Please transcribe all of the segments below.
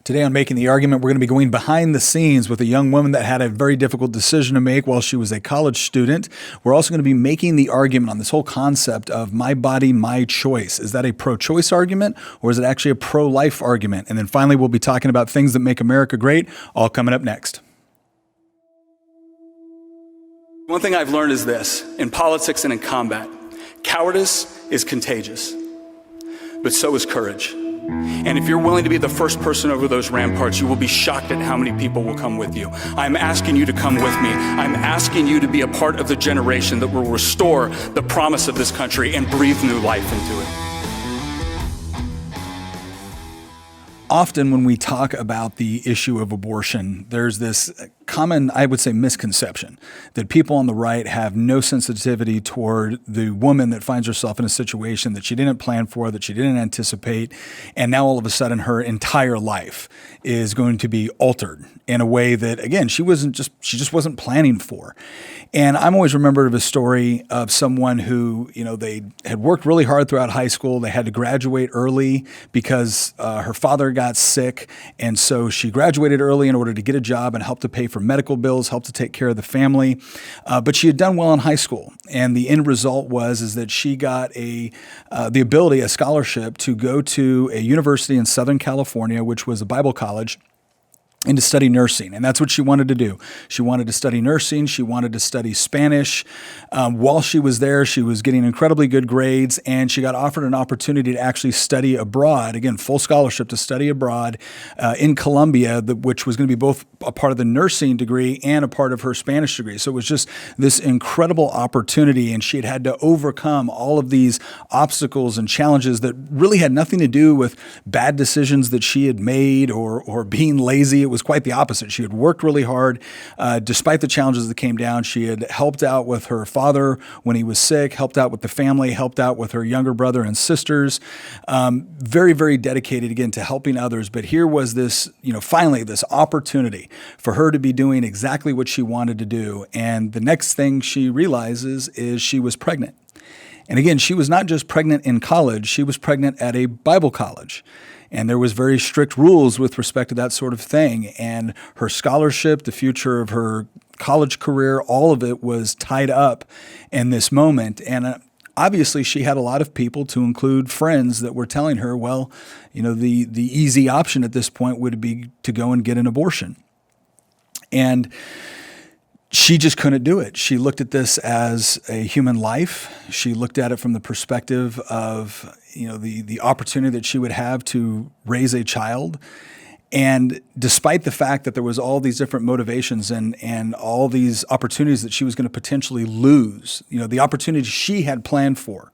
Today on Making the Argument, we're going to be going behind the scenes with a young woman that had a very difficult decision to make while she was a college student. We're also going to be making the argument on this whole concept of my body, my choice. Is that a pro-choice argument or is it actually a pro-life argument? And then finally, we'll be talking about things that make America great, all coming up next. One thing I've learned is this, in politics and in combat, cowardice is contagious, but so is courage. And if you're willing to be the first person over those ramparts, you will be shocked at how many people will come with you. I'm asking you to come with me. I'm asking you to be a part of the generation that will restore the promise of this country and breathe new life into it. Often when we talk about the issue of abortion, there's this common, I would say, misconception that people on the right have no sensitivity toward the woman that finds herself in a situation that she didn't plan for, that she didn't anticipate, and now all of a sudden her entire life is going to be altered in a way that, again, she just wasn't planning for. And I'm always remembered of a story of someone who, they had worked really hard throughout high school. They had to graduate early because her father got sick. And so she graduated early in order to get a job and help to pay for medical bills, help to take care of the family. But she had done well in high school. And the end result was that she got the ability, a scholarship to go to a university in Southern California, which was a Bible college, and to study nursing. And that's what she wanted to do. She wanted to study nursing. She wanted to study Spanish. While she was there, she was getting incredibly good grades, and she got offered an opportunity to actually study abroad, again, full scholarship to study abroad in Colombia, which was going to be both a part of the nursing degree and a part of her Spanish degree. So it was just this incredible opportunity, and she had to overcome all of these obstacles and challenges that really had nothing to do with bad decisions that she had made or being lazy. It was quite the opposite. She had worked really hard. Despite the challenges that came down, she had helped out with her father when he was sick, helped out with the family, helped out with her younger brother and sisters. Very, very dedicated, again, to helping others. But here was this, finally this opportunity for her to be doing exactly what she wanted to do. And the next thing she realizes is she was pregnant. And again, she was not just pregnant in college, she was pregnant at a Bible college. And there was very strict rules with respect to that sort of thing. And her scholarship, the future of her college career, all of it was tied up in this moment. And obviously she had a lot of people, to include friends, that were telling her, well, the easy option at this point would be to go and get an abortion. And she just couldn't do it. She looked at this as a human life. She looked at it from the perspective of, the opportunity that she would have to raise a child. And despite the fact that there was all these different motivations and all these opportunities that she was going to potentially lose, the opportunities she had planned for,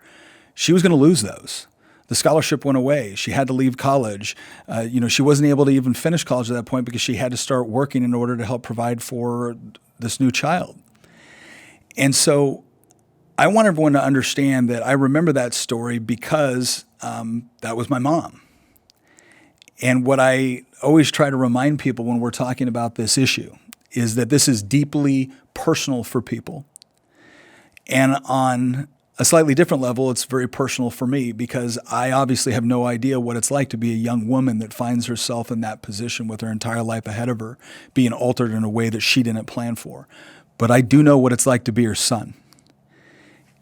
she was going to lose those. The scholarship went away. She had to leave college. She wasn't able to even finish college at that point because she had to start working in order to help provide for this new child. And so I want everyone to understand that I remember that story because that was my mom. And what I always try to remind people when we're talking about this issue is that this is deeply personal for people. And on a slightly different level, it's very personal for me because I obviously have no idea what it's like to be a young woman that finds herself in that position with her entire life ahead of her, being altered in a way that she didn't plan for. But I do know what it's like to be her son.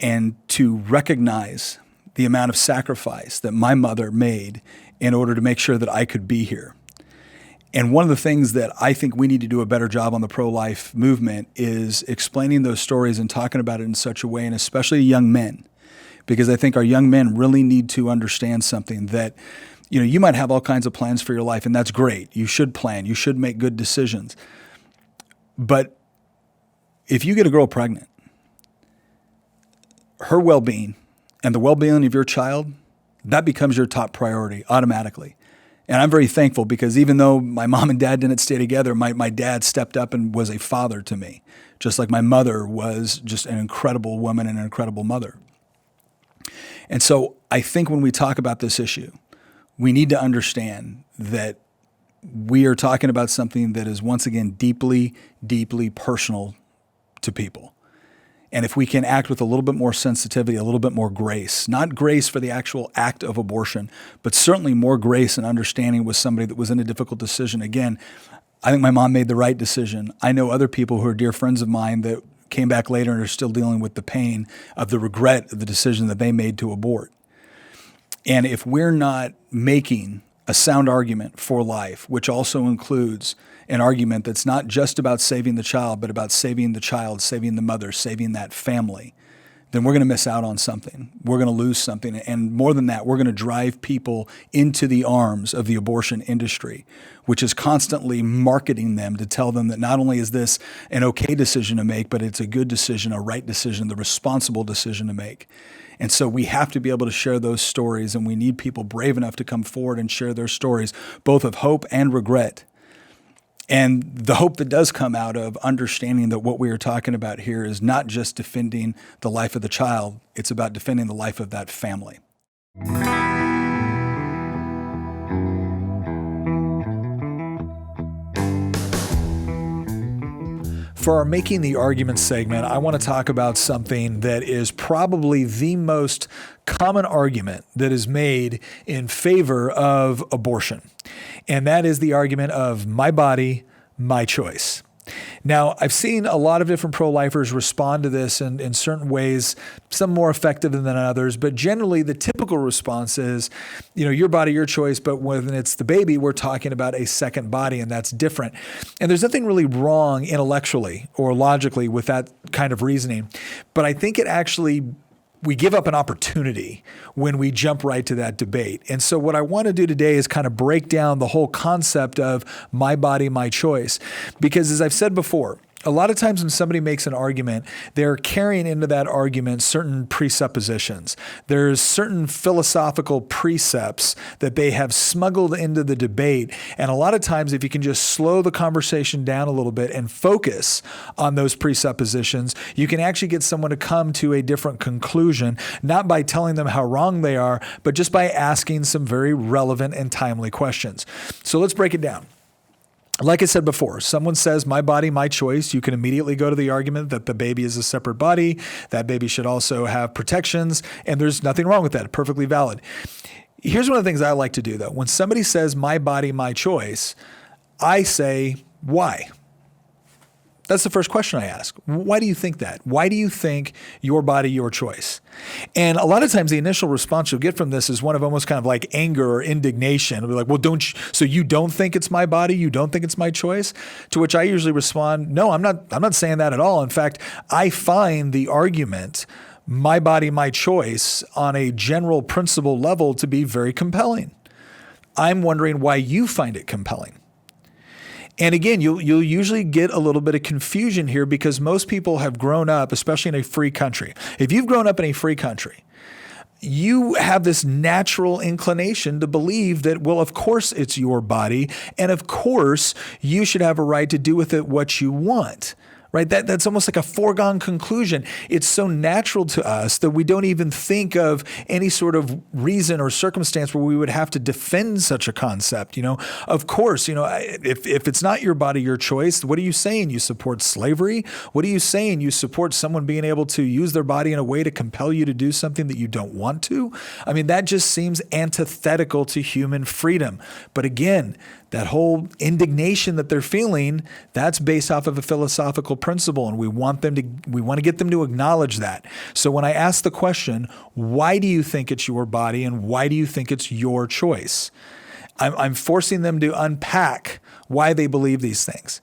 And to recognize the amount of sacrifice that my mother made in order to make sure that I could be here. And one of the things that I think we need to do a better job on the pro-life movement is explaining those stories and talking about it in such a way, and especially young men, because I think our young men really need to understand something that, you might have all kinds of plans for your life, and that's great. You should plan. You should make good decisions. But if you get a girl pregnant, her well-being and the well-being of your child, that becomes your top priority automatically. And I'm very thankful because even though my mom and dad didn't stay together, my dad stepped up and was a father to me, just like my mother was just an incredible woman and an incredible mother. And so I think when we talk about this issue, we need to understand that we are talking about something that is, once again, deeply, deeply personal to people. And if we can act with a little bit more sensitivity, a little bit more grace, not grace for the actual act of abortion, but certainly more grace and understanding with somebody that was in a difficult decision. Again, I think my mom made the right decision. I know other people who are dear friends of mine that came back later and are still dealing with the pain of the regret of the decision that they made to abort. And if we're not making a sound argument for life, which also includes an argument that's not just about saving the child, but about saving the child, saving the mother, saving that family, then we're going to miss out on something. We're going to lose something. And more than that, we're going to drive people into the arms of the abortion industry, which is constantly marketing them to tell them that not only is this an okay decision to make, but it's a good decision, a right decision, the responsible decision to make. And so we have to be able to share those stories, and we need people brave enough to come forward and share their stories, both of hope and regret. And the hope that does come out of understanding that what we are talking about here is not just defending the life of the child, it's about defending the life of that family. For our Making the Argument segment, I want to talk about something that is probably the most common argument that is made in favor of abortion. And that is the argument of my body, my choice. Now, I've seen a lot of different pro-lifers respond to this in certain ways, some more effective than others, but generally the typical response is, your body, your choice, but when it's the baby, we're talking about a second body, and that's different. And there's nothing really wrong intellectually or logically with that kind of reasoning, but I think we give up an opportunity when we jump right to that debate. And so what I want to do today is kind of break down the whole concept of my body, my choice. Because as I've said before, a lot of times when somebody makes an argument, they're carrying into that argument certain presuppositions. There's certain philosophical precepts that they have smuggled into the debate. And a lot of times, if you can just slow the conversation down a little bit and focus on those presuppositions, you can actually get someone to come to a different conclusion, not by telling them how wrong they are, but just by asking some very relevant and timely questions. So let's break it down. Like I said before, someone says, my body, my choice. You can immediately go to the argument that the baby is a separate body. That baby should also have protections. And there's nothing wrong with that. Perfectly valid. Here's one of the things I like to do, though. When somebody says, my body, my choice, I say, why? That's the first question I ask. Why do you think that? Why do you think your body, your choice? And a lot of times the initial response you'll get from this is one of almost kind of like anger or indignation. It'll be like, well, so you don't think it's my body? You don't think it's my choice? To which I usually respond, no, I'm not saying that at all. In fact, I find the argument, my body, my choice, on a general principle level to be very compelling. I'm wondering why you find it compelling. And again, you'll usually get a little bit of confusion here because most people have grown up, especially in a free country. If you've grown up in a free country, you have this natural inclination to believe that, well, of course it's your body, and of course you should have a right to do with it what you want. Right? That's almost like a foregone conclusion. It's so natural to us that we don't even think of any sort of reason or circumstance where we would have to defend such a concept. Of course, if it's not your body, your choice, what are you saying? You support slavery? What are you saying? You support someone being able to use their body in a way to compel you to do something that you don't want to? I mean, that just seems antithetical to human freedom. But again, that whole indignation that they're feeling, that's based off of a philosophical principle, and we want to get them to acknowledge that. So when I ask the question, why do you think it's your body and why do you think it's your choice? I'm forcing them to unpack why they believe these things.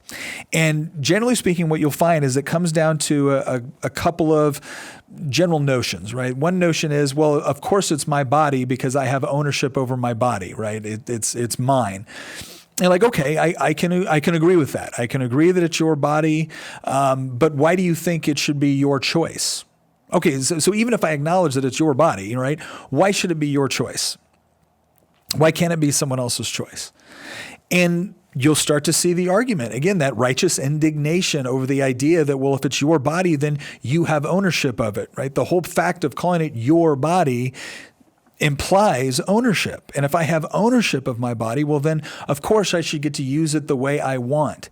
And generally speaking, what you'll find is it comes down to a couple of general notions, right? One notion is, well, of course it's my body because I have ownership over my body, right? It's mine. And like, okay, I can agree with that. I can agree that it's your body, but why do you think it should be your choice? Okay, so even if I acknowledge that it's your body, right, why should it be your choice? Why can't it be someone else's choice? And you'll start to see the argument. Again, that righteous indignation over the idea that, well, if it's your body, then you have ownership of it, right? The whole fact of calling it your body implies ownership. And if I have ownership of my body, well, then of course I should get to use it the way I want.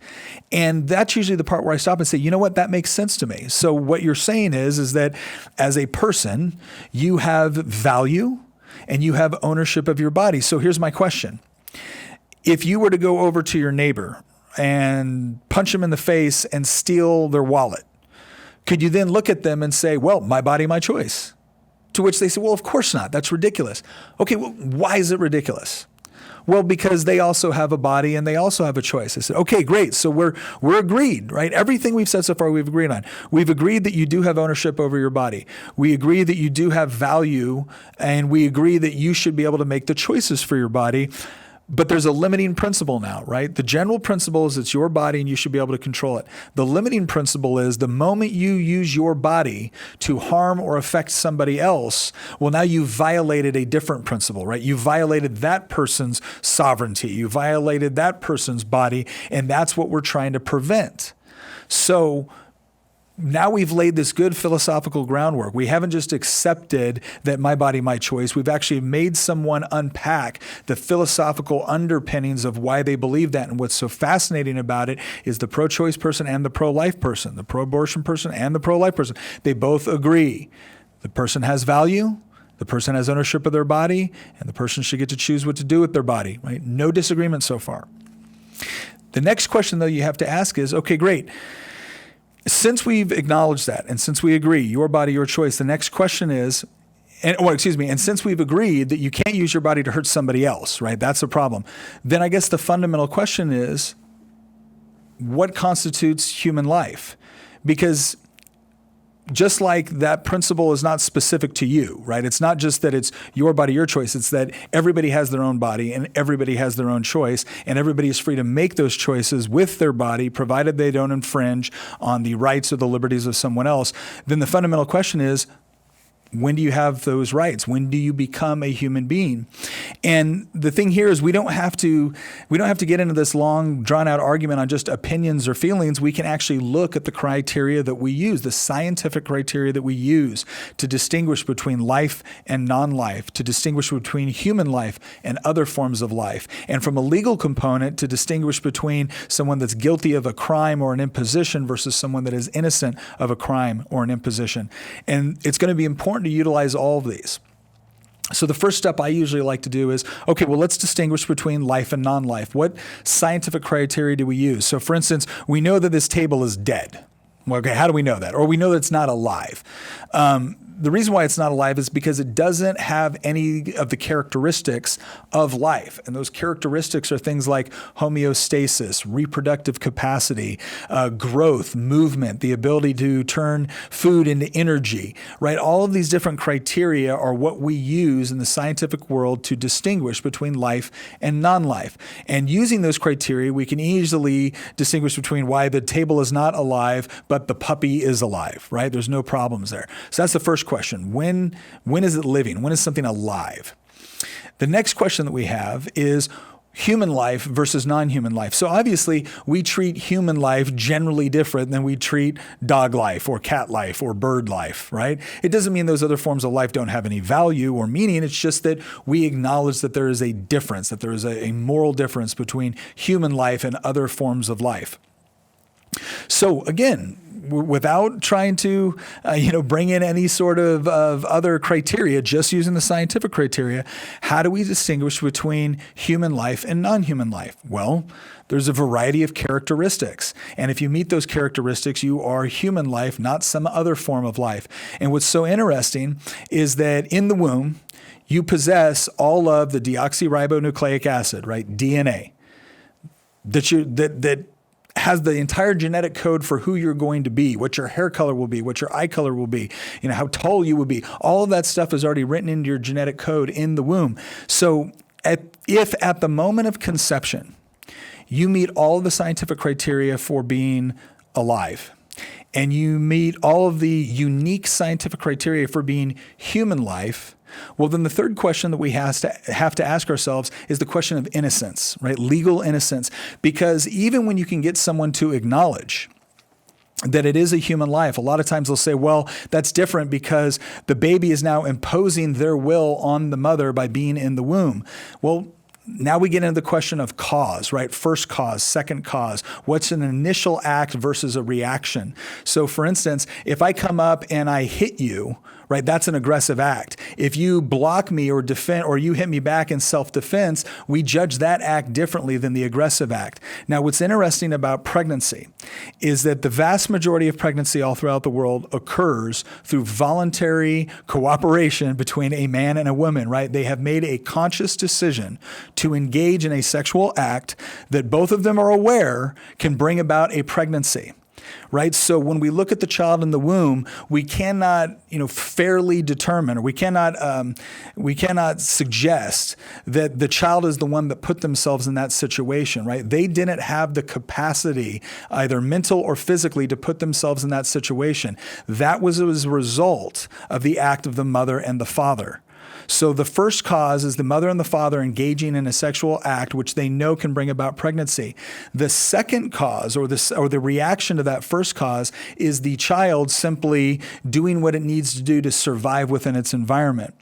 And that's usually the part where I stop and say, you know what, that makes sense to me. So what you're saying is that as a person, you have value and you have ownership of your body. So here's my question. If you were to go over to your neighbor and punch them in the face and steal their wallet, could you then look at them and say, well, my body, my choice? To which they say, well, of course not. That's ridiculous. Okay, well, why is it ridiculous? Well, because they also have a body and they also have a choice. I said, okay, great. So we're agreed, right? Everything we've said so far, we've agreed on. We've agreed that you do have ownership over your body. We agree that you do have value, and we agree that you should be able to make the choices for your body. But there's a limiting principle now, right? The general principle is it's your body and you should be able to control it. The limiting principle is the moment you use your body to harm or affect somebody else, well, now you violated a different principle, right? You violated that person's sovereignty. You violated that person's body, and that's what we're trying to prevent. So now we've laid this good philosophical groundwork. We haven't just accepted that my body, my choice. We've actually made someone unpack the philosophical underpinnings of why they believe that. And what's so fascinating about it is the pro-choice person and the pro-life person, the pro-abortion person and the pro-life person, they both agree. The person has value, the person has ownership of their body, and the person should get to choose what to do with their body, right? No disagreement so far. The next question, though, you have to ask is, okay, great. Since we've acknowledged that, and since we agree, your body, your choice, the next question is, and since we've agreed that you can't use your body to hurt somebody else, right? That's a problem. Then I guess the fundamental question is, what constitutes human life? Because just like that principle is not specific to you, right? It's not just that it's your body, your choice. It's that everybody has their own body and everybody has their own choice, and everybody is free to make those choices with their body, provided they don't infringe on the rights or the liberties of someone else. Then the fundamental question is, when do you have those rights? When do you become a human being? And the thing here is we don't have to get into this long, drawn-out argument on just opinions or feelings. We can actually look at the criteria that we use, the scientific criteria that we use to distinguish between life and non-life, to distinguish between human life and other forms of life, and from a legal component to distinguish between someone that's guilty of a crime or an imposition versus someone that is innocent of a crime or an imposition. And it's going to be important to utilize all of these. So the first step I usually like to do is, okay, well, let's distinguish between life and non-life. What scientific criteria do we use? So for instance, we know that this table is dead. Well, okay, how do we know that? Or we know that it's not alive. The reason why it's not alive is because it doesn't have any of the characteristics of life. And those characteristics are things like homeostasis, reproductive capacity, growth, movement, the ability to turn food into energy, right? All of these different criteria are what we use in the scientific world to distinguish between life and non-life. And using those criteria, we can easily distinguish between why the table is not alive, but the puppy is alive, right? There's no problems there. So that's the first question. When is it living? When is something alive? The next question that we have is human life versus non-human life. So obviously we treat human life generally different than we treat dog life or cat life or bird life, right? It doesn't mean those other forms of life don't have any value or meaning. It's just that we acknowledge that there is a difference, that there is a moral difference between human life and other forms of life. So again, without trying to, bring in any sort of other criteria, just using the scientific criteria, how do we distinguish between human life and non-human life? Well, there's a variety of characteristics. And if you meet those characteristics, you are human life, not some other form of life. And what's so interesting is that in the womb, you possess all of the deoxyribonucleic acid, right? DNA, that has the entire genetic code for who you're going to be, what your hair color will be, what your eye color will be, how tall you will be. All of that stuff is already written into your genetic code in the womb. So if at the moment of conception, you meet all of the scientific criteria for being alive, and you meet all of the unique scientific criteria for being human life, well, then the third question that we have to ask ourselves is the question of innocence, right? Legal innocence. Because even when you can get someone to acknowledge that it is a human life. A lot of times they'll say, well, that's different because the baby is now imposing their will on the mother by being in the womb. Well, now we get into the question of cause, right? First cause, second cause. What's an initial act versus a reaction? So for instance, if I come up and I hit you, right, that's an aggressive act. If you block me or defend, or you hit me back in self-defense, we judge that act differently than the aggressive act. Now, what's interesting about pregnancy is that the vast majority of pregnancy all throughout the world occurs through voluntary cooperation between a man and a woman, right? They have made a conscious decision to engage in a sexual act that both of them are aware can bring about a pregnancy. Right? So when we look at the child in the womb, we cannot, fairly determine, or we cannot suggest that the child is the one that put themselves in that situation, right? They didn't have the capacity, either mental or physically, to put themselves in that situation. That was as a result of the act of the mother and the father. So the first cause is the mother and the father engaging in a sexual act, which they know can bring about pregnancy. The second cause, or the reaction to that first cause, is the child simply doing what it needs to do to survive within its environment.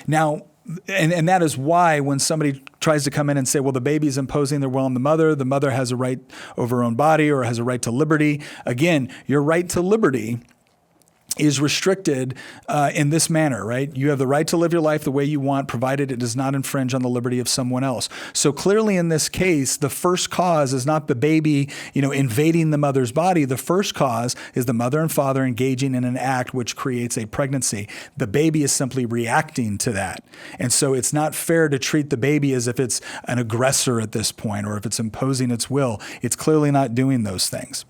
Now, and that is why when somebody tries to come in and say, well, the baby is imposing their will on the mother has a right over her own body or has a right to liberty. Again, your right to liberty is restricted in this manner, right? You have the right to live your life the way you want, provided it does not infringe on the liberty of someone else. So clearly in this case, the first cause is not the baby, invading the mother's body. The first cause is the mother and father engaging in an act which creates a pregnancy. The baby is simply reacting to that. And so it's not fair to treat the baby as if it's an aggressor at this point, or if it's imposing its will. It's clearly not doing those things.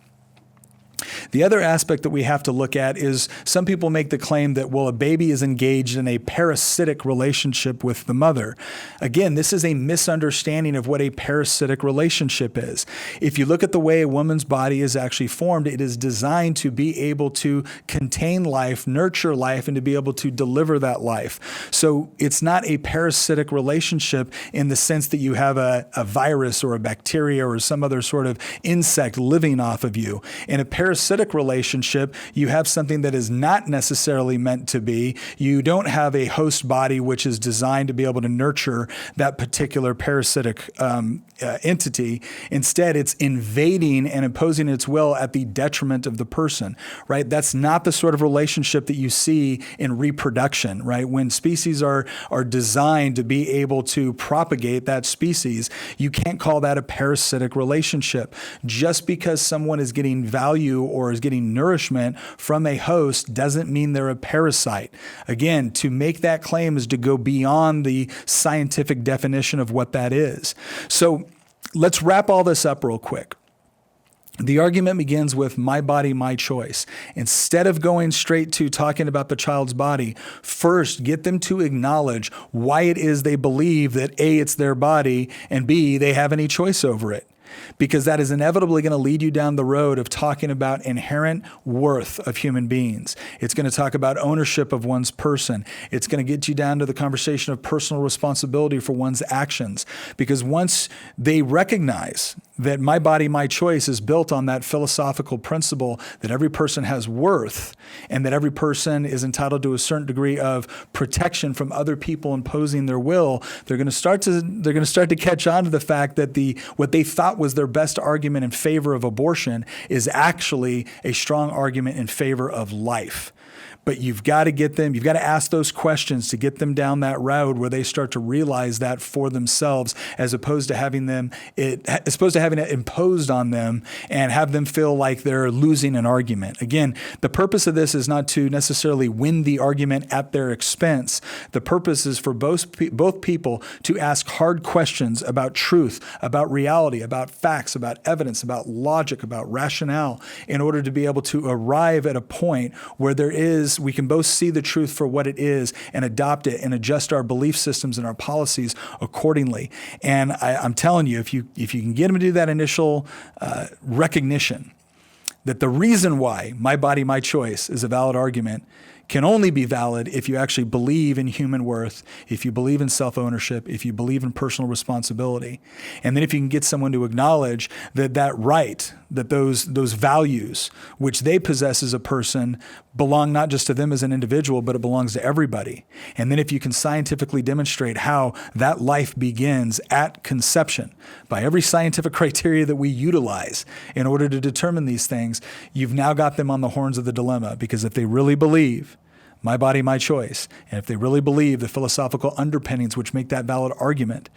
The other aspect that we have to look at is some people make the claim that, well, a baby is engaged in a parasitic relationship with the mother. Again, this is a misunderstanding of what a parasitic relationship is. If you look at the way a woman's body is actually formed, it is designed to be able to contain life, nurture life, and to be able to deliver that life. So it's not a parasitic relationship in the sense that you have a virus or a bacteria or some other sort of insect living off of you. In a parasitic relationship, you have something that is not necessarily meant to be. You don't have a host body which is designed to be able to nurture that particular parasitic entity. Instead, it's invading and imposing its will at the detriment of the person, right? That's not the sort of relationship that you see in reproduction, right? When species are designed to be able to propagate that species, you can't call that a parasitic relationship. Just because someone is getting value or is getting nourishment from a host doesn't mean they're a parasite. Again, to make that claim is to go beyond the scientific definition of what that is. So let's wrap all this up real quick. The argument begins with my body, my choice. Instead of going straight to talking about the child's body, first get them to acknowledge why it is they believe that A, it's their body, and B, they have any choice over it. Because that is inevitably going to lead you down the road of talking about inherent worth of human beings. It's going to talk about ownership of one's person. It's going to get you down to the conversation of personal responsibility for one's actions. Because once they recognize that my body, my choice is built on that philosophical principle that every person has worth and that every person is entitled to a certain degree of protection from other people imposing their will, they're going to start to catch on to the fact that what they thought was their best argument in favor of abortion is actually a strong argument in favor of life. But you've got to ask those questions to get them down that road where they start to realize that for themselves, as opposed to having it imposed on them and have them feel like they're losing an argument. Again, the purpose of this is not to necessarily win the argument at their expense. The purpose is for both people to ask hard questions about truth, about reality, about facts, about evidence, about logic, about rationale, in order to be able to arrive at a point where we can both see the truth for what it is and adopt it and adjust our belief systems and our policies accordingly. And I'm telling you, if you can get them to do that initial recognition that the reason why my body, my choice is a valid argument can only be valid if you actually believe in human worth, if you believe in self-ownership, if you believe in personal responsibility. And then if you can get someone to acknowledge that that right, that those values which they possess as a person belong not just to them as an individual, but it belongs to everybody. And then if you can scientifically demonstrate how that life begins at conception by every scientific criteria that we utilize in order to determine these things, you've now got them on the horns of the dilemma. Because if they really believe my body, my choice, and if they really believe the philosophical underpinnings which make that valid argument,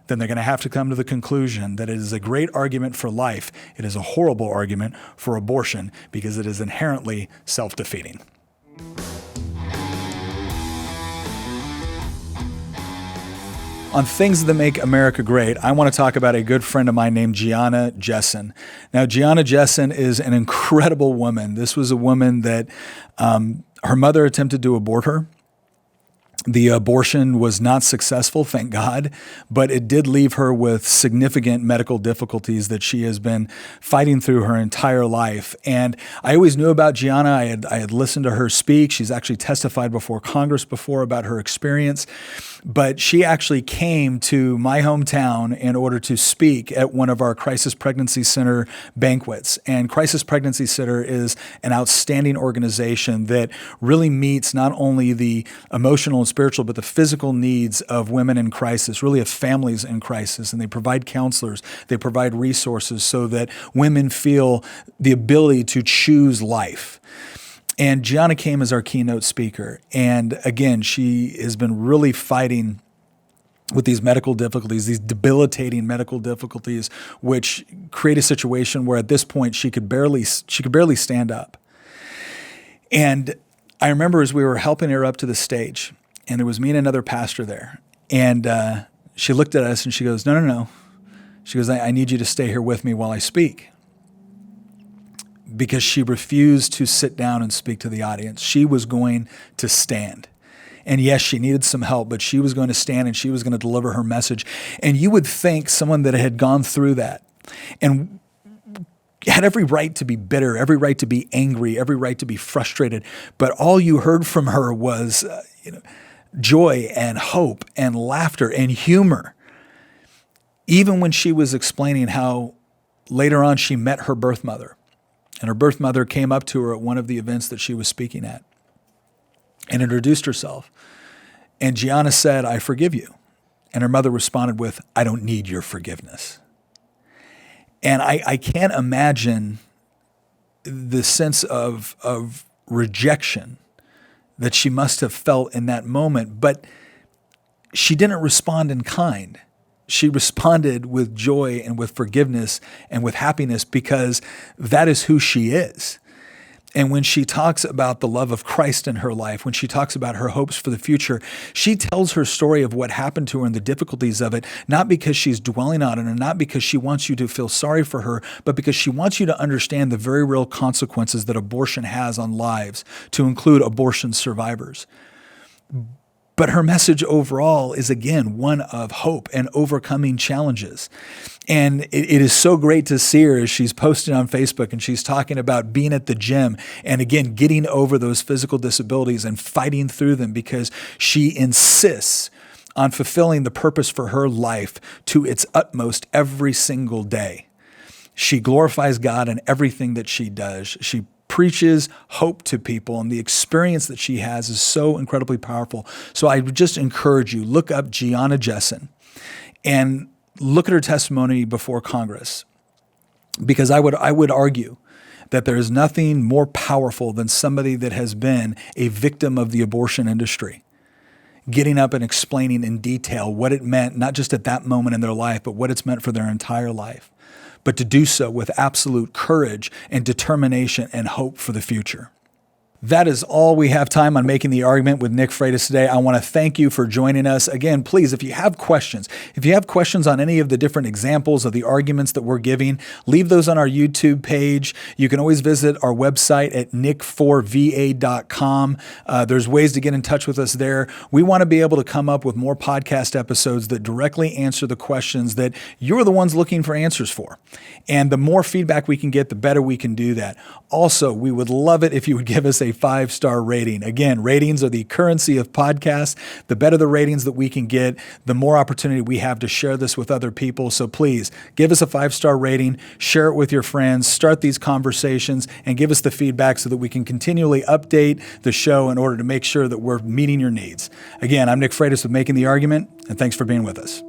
then they're going to have to come to the conclusion that it is a great argument for life. It is a horrible argument for abortion because it is inherently self-defeating. On Things That Make America Great, I want to talk about a good friend of mine named Gianna Jessen. Now, Gianna Jessen is an incredible woman. This was a woman that her mother attempted to abort her. The abortion was not successful, thank God, but it did leave her with significant medical difficulties that she has been fighting through her entire life. And I always knew about Gianna. I had listened to her speak. She's actually testified before Congress before about her experience. But she actually came to my hometown in order to speak at one of our Crisis Pregnancy Center banquets. And Crisis Pregnancy Center is an outstanding organization that really meets not only the emotional and spiritual, but the physical needs of women in crisis, really of families in crisis. And they provide counselors, they provide resources so that women feel the ability to choose life. And Gianna came as our keynote speaker. And again, she has been really fighting with these medical difficulties, these debilitating medical difficulties, which create a situation where at this point she could barely stand up. And I remember as we were helping her up to the stage, and there was me and another pastor there, and she looked at us and she goes, no. She goes, I need you to stay here with me while I speak. Because she refused to sit down and speak to the audience. She was going to stand. And yes, she needed some help, but she was going to stand and she was going to deliver her message. And you would think someone that had gone through that and had every right to be bitter, every right to be angry, every right to be frustrated, but all you heard from her was joy and hope and laughter and humor. Even when she was explaining how later on she met her birth mother. And her birth mother came up to her at one of the events that she was speaking at and introduced herself. And Gianna said, I forgive you. And her mother responded with, I don't need your forgiveness. And I can't imagine the sense of rejection that she must have felt in that moment. But she didn't respond in kind. She responded with joy and with forgiveness and with happiness because that is who she is. And when she talks about the love of Christ in her life, when she talks about her hopes for the future, she tells her story of what happened to her and the difficulties of it, not because she's dwelling on it and not because she wants you to feel sorry for her, but because she wants you to understand the very real consequences that abortion has on lives, to include abortion survivors. But her message overall is, again, one of hope and overcoming challenges. And it is so great to see her as she's posting on Facebook and she's talking about being at the gym and, again, getting over those physical disabilities and fighting through them because she insists on fulfilling the purpose for her life to its utmost every single day. She glorifies God in everything that she does. She preaches hope to people, and the experience that she has is so incredibly powerful. So I would just encourage you, look up Gianna Jessen and look at her testimony before Congress, because I would argue that there is nothing more powerful than somebody that has been a victim of the abortion industry, getting up and explaining in detail what it meant, not just at that moment in their life, but what it's meant for their entire life. But to do so with absolute courage and determination and hope for the future. That is all we have time on Making the Argument with Nick Freitas today. I want to thank you for joining us. Again, please, if you have questions on any of the different examples of the arguments that we're giving, leave those on our YouTube page. You can always visit our website at nick4va.com. There's ways to get in touch with us there. We want to be able to come up with more podcast episodes that directly answer the questions that you're the ones looking for answers for. And the more feedback we can get, the better we can do that. Also, we would love it if you would give us a 5-star rating. Again, ratings are the currency of podcasts. The better the ratings that we can get, the more opportunity we have to share this with other people. So please give us a 5-star rating, share it with your friends, start these conversations, and give us the feedback so that we can continually update the show in order to make sure that we're meeting your needs. Again, I'm Nick Freitas with Making the Argument, and thanks for being with us.